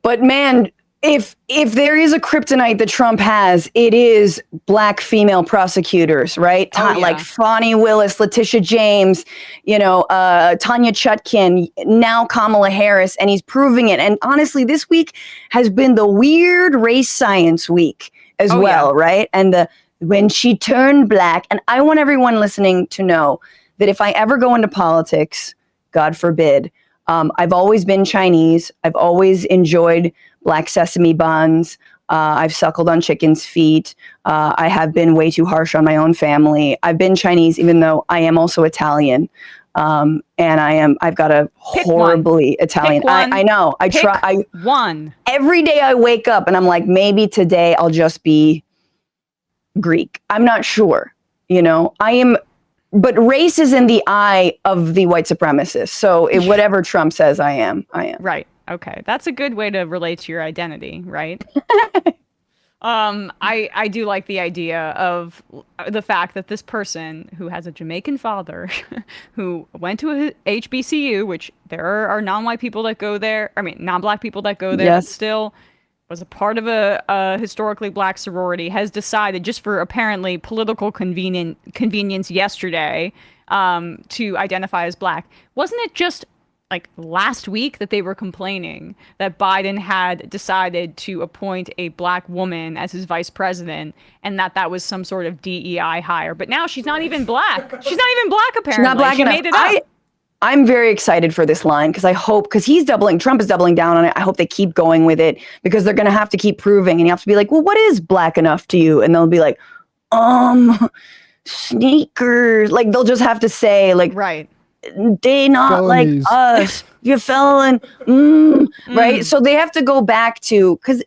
But man, if there is a kryptonite that Trump has, it is black female prosecutors, right? Like Fani Willis, Letitia James, Tanya Chutkin, now Kamala Harris, and he's proving it. And honestly, this week has been the weird race science week as right? And when she turned black, and I want everyone listening to know that if I ever go into politics, God forbid, I've always been Chinese. I've always enjoyed black sesame buns. I've suckled on chicken's feet. I have been way too harsh on my own family. I've been Chinese, even though I am also Italian. And I've got a horribly Italian. I know. Every day I wake up and I'm like, maybe today I'll just be Greek. I'm not sure. But race is in the eye of the white supremacists. So whatever Trump says, I am. Right. Okay. That's a good way to relate to your identity, right? I do like the idea of the fact that this person who has a Jamaican father who went to a HBCU, which there are non-white people that go there, non-black people that go there, but still was a part of a historically black sorority, has decided, just for apparently political convenience yesterday, to identify as black. Wasn't it just like last week that they were complaining that Biden had decided to appoint a black woman as his vice president, and that was some sort of DEI hire? But now she's not even black. She's not even black, apparently. She's not black enough. Made it up. I'm very excited for this line because Trump is doubling down on it. I hope they keep going with it because they're going to have to keep proving, and you have to be like, well, what is black enough to you? And they'll be like, sneakers. Like, they'll just have to say, like, right. They not Felonies. Like us. You're felon. Right? So they have to go back to, because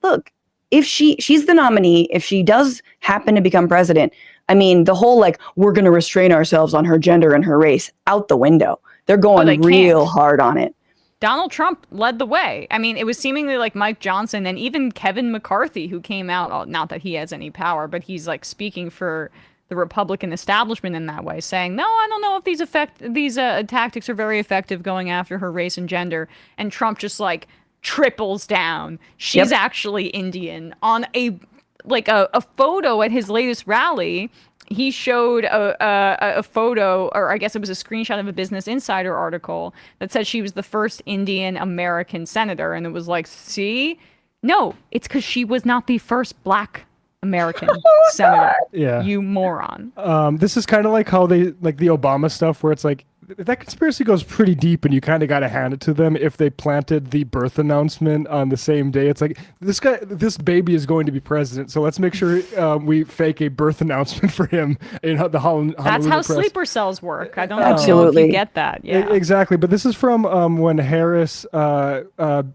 look, if she's the nominee, if she does happen to become president, the whole we're going to restrain ourselves on her gender and her race, out the window. They're going real hard on it. Donald Trump led the way. It was seemingly like Mike Johnson and even Kevin McCarthy, who came out, not that he has any power, but he's speaking for the Republican establishment in that way, saying, no, I don't know if these tactics are very effective going after her race and gender. And Trump just triples down. She's actually Indian. On a photo at his latest rally, he showed a photo, or I guess it was a screenshot of a Business Insider article that said she was the first Indian American senator. And it was like, see? No, it's because she was not the first black American senator. Yeah. You moron. This is kind of like how they, the Obama stuff, where it's like, that conspiracy goes pretty deep, and you kind of got to hand it to them if they planted the birth announcement on the same day. It's like, this baby is going to be president, so let's make sure we fake a birth announcement for him in the Honolulu That's how press. Sleeper cells work. I don't know if you get that. Yeah, exactly. But this is from when Harris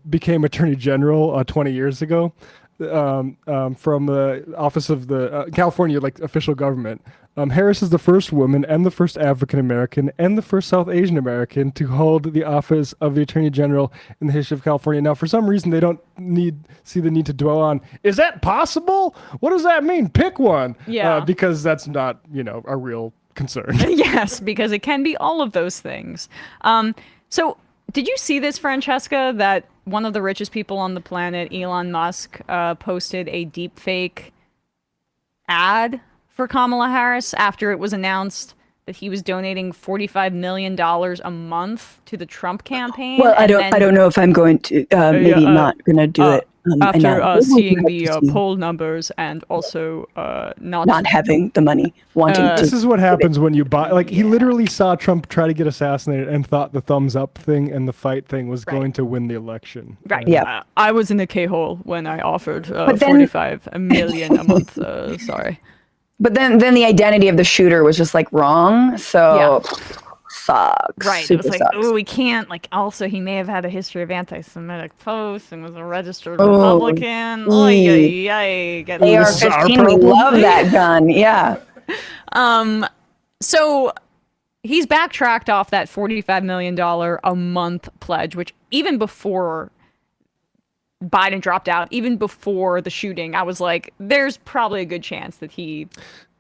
became Attorney General 20 years ago. From the office of the California official government. Harris is the first woman and the first African American and the first South Asian American to hold the office of the Attorney General in the history of California. Now, for some reason, they don't see the need to dwell on, is that possible? What does that mean? Pick one. Yeah. Because that's not, a real concern. Yes, because it can be all of those things. So did you see this, Francesca, that one of the richest people on the planet, Elon Musk, posted a deepfake ad for Kamala Harris after it was announced that he was donating $45 million a month to the Trump campaign? Well, I don't know if I'm going to, not going to do it. After seeing the poll numbers and also not having the money, wanting to. This is what happens when you buy. He literally saw Trump try to get assassinated and thought the thumbs up thing and the fight thing was going to win the election. Right. Yeah. I was in the K-hole when I offered $45 million a month. Sorry. But then the identity of the shooter was just wrong. So. Sucks. Right. It was oh, we can't. Also, he may have had a history of anti-Semitic posts and was a registered Republican. AR-15, we love that gun. Yeah. So he's backtracked off that $45 million a month pledge, which even before Biden dropped out, even before the shooting, I was like, there's probably a good chance that he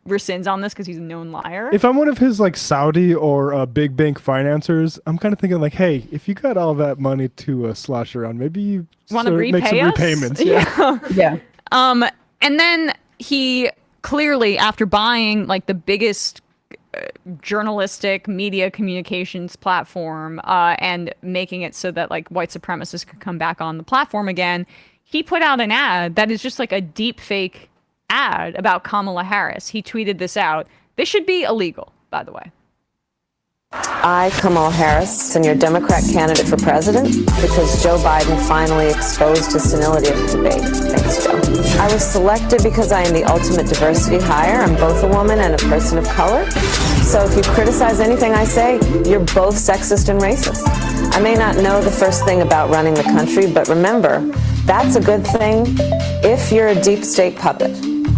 rescinds on this because he's a known liar. If I'm one of his like Saudi or big bank financiers, I'm kind of thinking like, hey, if you got all that money to slosh around, maybe you want to make some repayments. Yeah. Yeah. And then he clearly, after buying like the biggest journalistic media communications platform and making it so that like white supremacists could come back on the platform again, he put out an ad that is just like a deepfake ad about Kamala Harris. He tweeted this out. This should be illegal, by the way. I, Kamala Harris, am your Democrat candidate for president because Joe Biden finally exposed his senility of the debate. Thanks, Joe. I was selected because I am the ultimate diversity hire. I'm both a woman and a person of color. So if you criticize anything I say, you're both sexist and racist. I may not know the first thing about running the country, but remember, that's a good thing if you're a deep state puppet.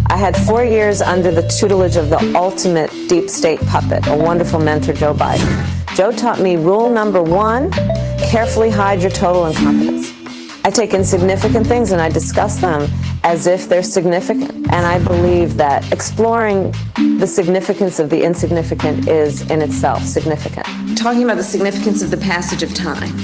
I had 4 years under the tutelage of the ultimate deep state puppet, a wonderful mentor, Joe Biden. Joe taught me rule number 1, carefully hide your total incompetence. I take insignificant things and I discuss them as if they're significant. And I believe that exploring the significance of the insignificant is in itself significant. Talking about the significance of the passage of time,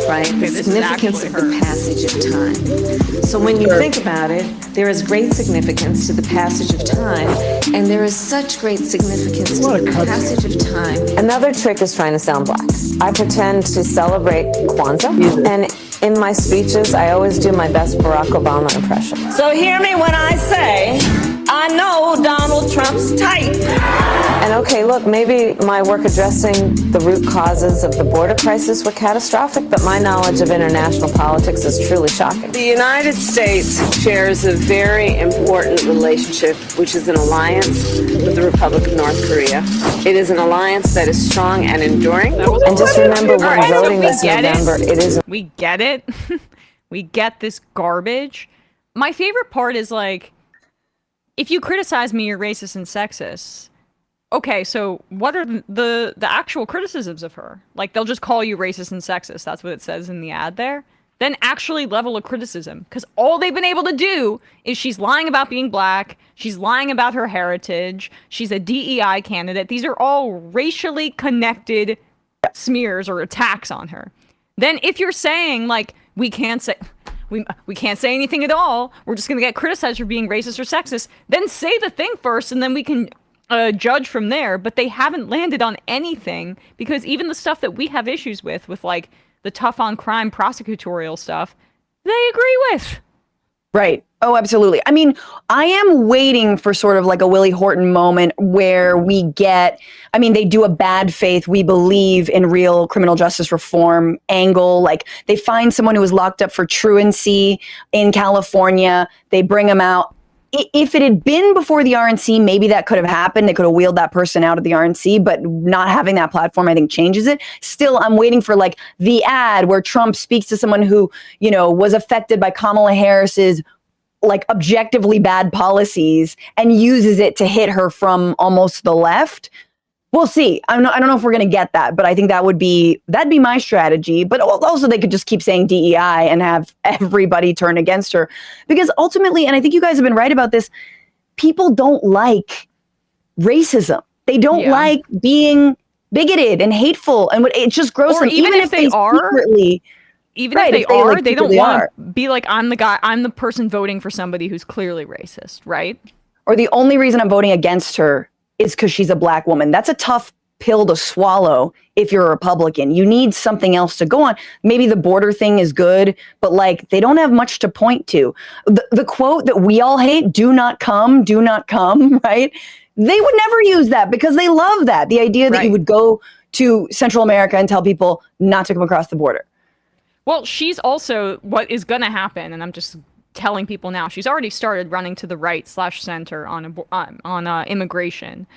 right? The significance of the passage of time. So when you think about it, there is great significance to the passage of time, and there is such great significance to the passage of time. Another trick is trying to sound black. I pretend to celebrate Kwanzaa, and in my speeches, I always do my best Barack Obama impression. So hear me when I say, I know Donald Trump's type. And okay, look, maybe my work addressing the root causes of the border crisis were catastrophic, but my knowledge of international politics is truly shocking. The United States shares a very important relationship, which is an alliance with the Republic of North Korea. It is an alliance that is strong and enduring. And just remember, when voting this November, it is... We get it. We get this garbage. My favorite part is like, if you criticize me, you're racist and sexist. Okay, so what are the actual criticisms of her? Like, they'll just call you racist and sexist. That's what it says in the ad there. Then actually level a criticism. Because all they've been able to do is she's lying about being black. She's lying about her heritage. She's a DEI candidate. These are all racially connected smears or attacks on her. Then if you're saying, like, we can't say anything at all, we're just going to get criticized for being racist or sexist, then say the thing first and then we can judge from there. But they haven't landed on anything, because even the stuff that we have issues with like the tough on crime prosecutorial stuff, they agree with. Right. Oh, absolutely. I mean, I am waiting for sort of like a Willie Horton moment where we get, I mean, they do a bad faith, we believe in real criminal justice reform angle. Like, they find someone who was locked up for truancy in California. They bring him out. If it had been before the RNC, maybe that could have happened. They could have wheeled that person out of the RNC, but not having that platform, I think, changes it. Still, I'm waiting for like the ad where Trump speaks to someone who, you know, was affected by Kamala Harris's like objectively bad policies and uses it to hit her from almost the left. We'll see. I don't know if we're going to get that, but I think that'd be my strategy. But also they could just keep saying DEI and have everybody turn against her, because ultimately, and I think you guys have been right about this, people don't like racism. They don't like being bigoted and hateful, and it's just gross. Or even if they are secretly, even if they are, they don't want to be like, I'm the person voting for somebody who's clearly racist, right? Or the only reason I'm voting against her is because she's a black woman. That's a tough pill to swallow if you're a Republican. You need something else to go on. Maybe the border thing is good, but like, they don't have much to point to. The quote that we all hate, do not come, right? They would never use that because they love that. The idea that you would go to Central America and tell people not to come across the border. Well, she's also, what is going to happen, and I'm just telling people now, she's already started running to the right/center on immigration,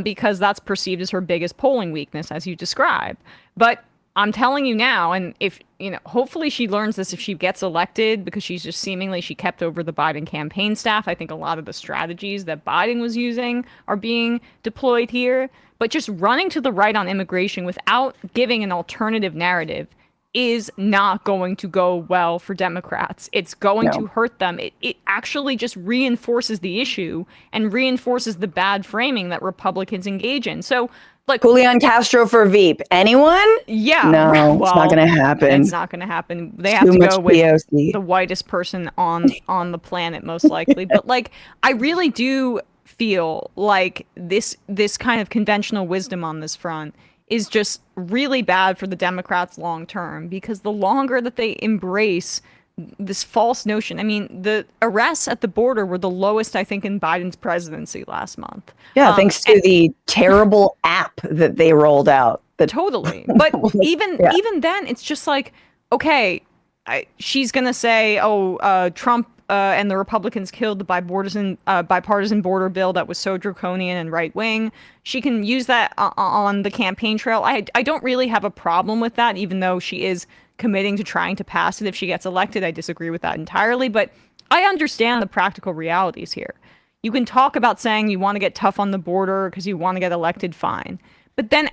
because that's perceived as her biggest polling weakness, as you describe. But I'm telling you now, and if, you know, hopefully she learns this if she gets elected, because she's just seemingly, she kept over the Biden campaign staff. I think a lot of the strategies that Biden was using are being deployed here. But just running to the right on immigration without giving an alternative narrative is not going to go well for Democrats. It's going to hurt them. It actually just reinforces the issue and reinforces the bad framing that Republicans engage in. So, like, Julian Castro for Veep. Anyone? Yeah. No, well, it's not going to happen. It's not going to happen. They have to go with the whitest person on the planet, most likely. But, like, I really do feel like this kind of conventional wisdom on this front is just really bad for the Democrats long term, because the longer that they embrace this false notion. I mean, the arrests at the border were the lowest, I think, in Biden's presidency last month. Yeah, thanks to the terrible app that they rolled out. Totally. But even then, it's just like, okay, she's going to say, Trump and the Republicans killed the bipartisan border bill that was so draconian and right-wing. She can use that on the campaign trail. I don't really have a problem with that, even though she is committing to trying to pass it if she gets elected. I disagree with that entirely, but I understand the practical realities here. You can talk about saying you want to get tough on the border because you want to get elected, fine. But then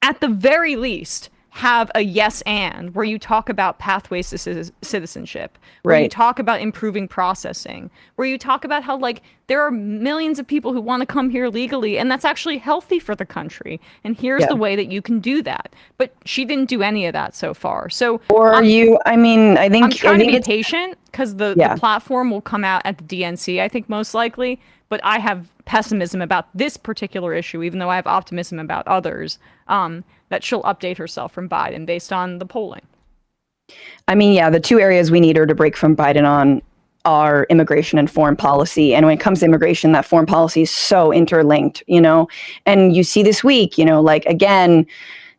at the very least, have a yes and where you talk about pathways to citizenship, where you talk about improving processing, where you talk about how, like, there are millions of people who want to come here legally, and that's actually healthy for the country. And here's the way that you can do that. But she didn't do any of that so far. So, I think I'm trying to be patient, because the platform will come out at the DNC, I think, most likely. But I have pessimism about this particular issue, even though I have optimism about others, that she'll update herself from Biden based on the polling. I mean, the two areas we need her to break from Biden on are immigration and foreign policy. And when it comes to immigration, that foreign policy is so interlinked, and you see this week, like, again,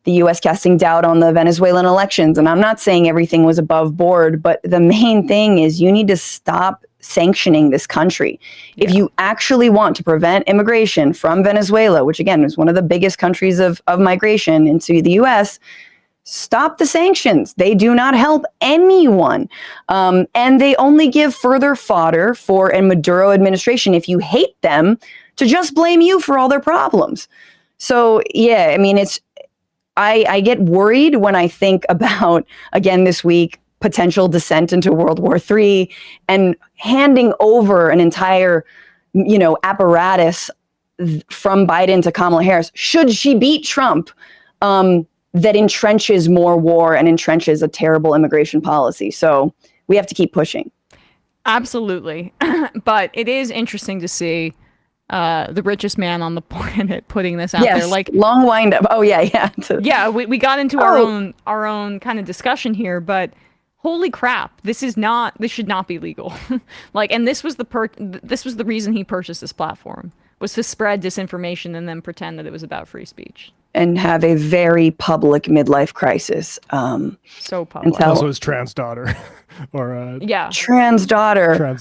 the U.S. casting doubt on the Venezuelan elections. And I'm not saying everything was above board, but the main thing is you need to stop sanctioning this country. If you actually want to prevent immigration from Venezuela, which again is one of the biggest countries of migration into the U.S., stop the sanctions. They do not help anyone. And they only give further fodder for a Maduro administration, if you hate them, to just blame you for all their problems. So, I mean, I get worried when I think about, again, this week, potential descent into World War III and handing over an entire, apparatus from Biden to Kamala Harris, should she beat Trump, that entrenches more war and entrenches a terrible immigration policy. So we have to keep pushing. Absolutely. But it is interesting to see the richest man on the planet putting this out there. Like, long wind up. Oh, yeah. We got into our own kind of discussion here, but holy crap, this should not be legal. Like, and this was the reason he purchased this platform, was to spread disinformation and then pretend that it was about free speech. And have a very public midlife crisis. So public. Also his trans daughter. Or trans daughter.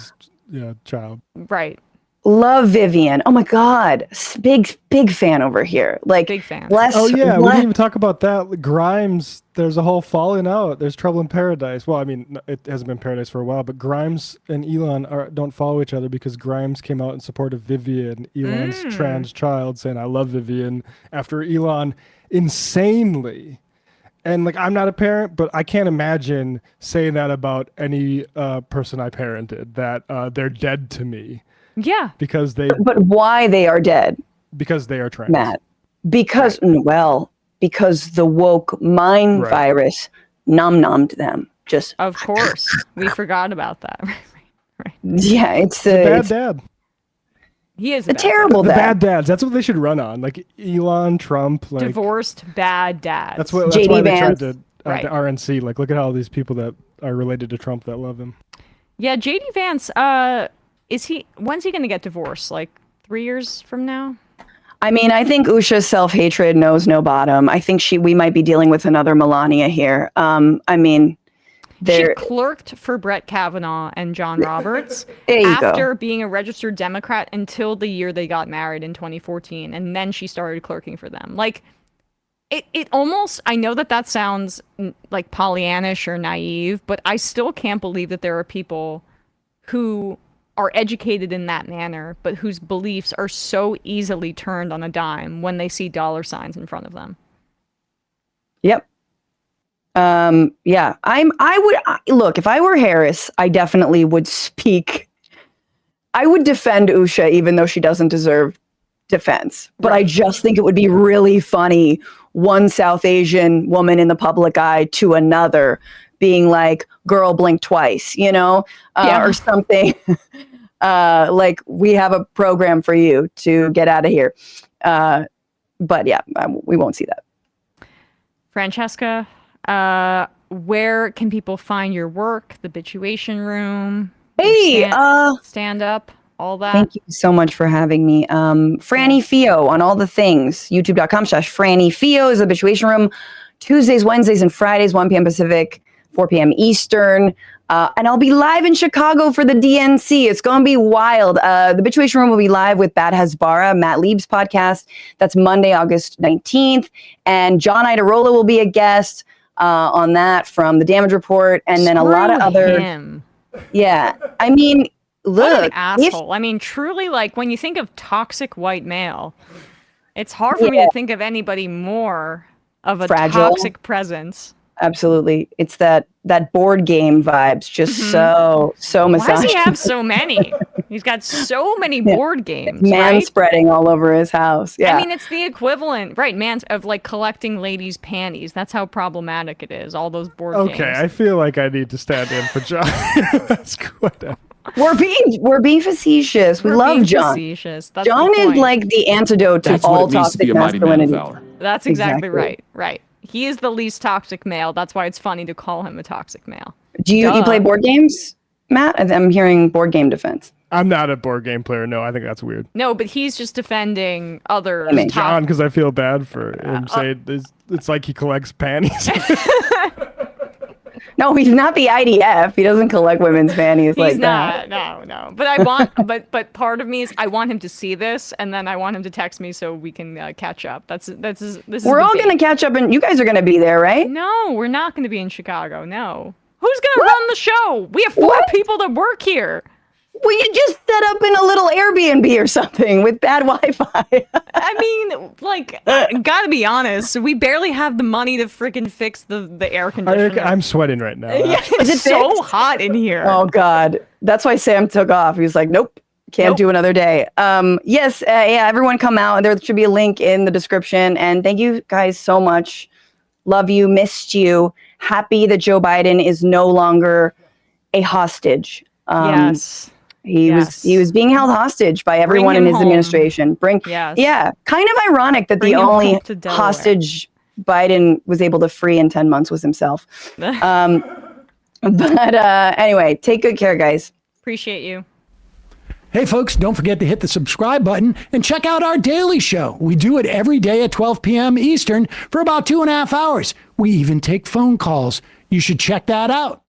Child. Right. Love Vivian. Oh my God. Big fan over here. Like, big fan. We didn't even talk about that. Grimes, there's a whole falling out. There's trouble in paradise. Well, I mean, it hasn't been paradise for a while, but Grimes and Elon don't follow each other because Grimes came out in support of Vivian, Elon's trans child, saying, I love Vivian, after Elon insanely. And, like, I'm not a parent, but I can't imagine saying that about any person I parented, that they're dead to me. Yeah. Because But why they are dead? Because they are trans. Matt. Because the woke mind virus numb-numbed them. Just. Of course. We forgot about that. Right. Yeah, it's a bad dad. He is a terrible dad. The bad dads. That's what they should run on. Like Elon, Trump. Like, divorced bad dads. That's why they tried to the RNC. Like, look at all these people that are related to Trump that love him. Yeah, JD Vance, when's he going to get divorced? Like 3 years from now? I mean, I think Usha's self-hatred knows no bottom. I think we might be dealing with another Melania here. I mean, she clerked for Brett Kavanaugh and John Roberts after being a registered Democrat until the year they got married in 2014. And then she started clerking for them. Like, it almost, I know that sounds like Pollyannish or naive, but I still can't believe that there are people who are educated in that manner, but whose beliefs are so easily turned on a dime when they see dollar signs in front of them. Yep. Yeah, look, if I were Harris, I definitely would speak. I would defend Usha, even though she doesn't deserve defense. But I just think it would be really funny, one South Asian woman in the public eye to another being like, girl, blink twice, or something. Like, we have a program for you to get out of here. But yeah, we won't see that. Francesca, where can people find your work? The Bitchuation Room? Hey, stand up, all that. Thank you so much for having me. Franny Fio on all the things. YouTube.com/Franny Fio is the Bitchuation Room. Tuesdays, Wednesdays, and Fridays, 1 p.m. Pacific, 4 p.m. Eastern. And I'll be live in Chicago for the DNC. It's going to be wild. The Bitchuation Room will be live with Bad Hasbara, Matt Lieb's podcast. That's Monday, August 19th. And John Idarola will be a guest on that from The Damage Report. And then a lot of other... him. Yeah. I mean, look. What an asshole. I mean, truly, like, when you think of toxic white male, it's hard for me to think of anybody more of a fragile, toxic presence. Absolutely. It's that board game vibes, just so misogynist. Why does he have so many? He's got so many board games. Spreading all over his house. Yeah. I mean, it's the equivalent, right, of like collecting ladies' panties. That's how problematic it is, all those board games. Okay, I feel like I need to stand in for John. That's good. We're being facetious. We love John. Facetious. That's John is like the antidote to all toxic masculinity. That's exactly right. Right. He is the least toxic male. That's why it's funny to call him a toxic male. Do you play board games, Matt? I'm hearing board game defense. I'm not a board game player. No, I think that's weird. No, but he's just defending others. John, because I feel bad for him saying it's like he collects panties. No, he's not the IDF. He doesn't collect women's panties like that. No. But I want, but part of me is I want him to see this, and then I want him to text me so we can catch up. This is. We're all gonna catch up, and you guys are gonna be there, right? No, we're not gonna be in Chicago. No. Who's gonna run the show? We have 4 people that work here. Well, you just set up in a little Airbnb or something with bad Wi-Fi. I mean, like, gotta be honest, we barely have the money to freaking fix the air conditioner. I'm sweating right now. Yeah, it's so hot in here. Oh, God. That's why Sam took off. He was like, nope, can't do another day. Yes, everyone come out. There should be a link in the description. And thank you guys so much. Love you, missed you. Happy that Joe Biden is no longer a hostage. Yes. He was being held hostage by everyone in his administration. Kind of ironic that the only hostage Biden was able to free in 10 months was himself. But anyway, take good care, guys. Appreciate you. Hey, folks, don't forget to hit the subscribe button and check out our daily show. We do it every day at 12 p.m. Eastern for about 2.5 hours. We even take phone calls. You should check that out.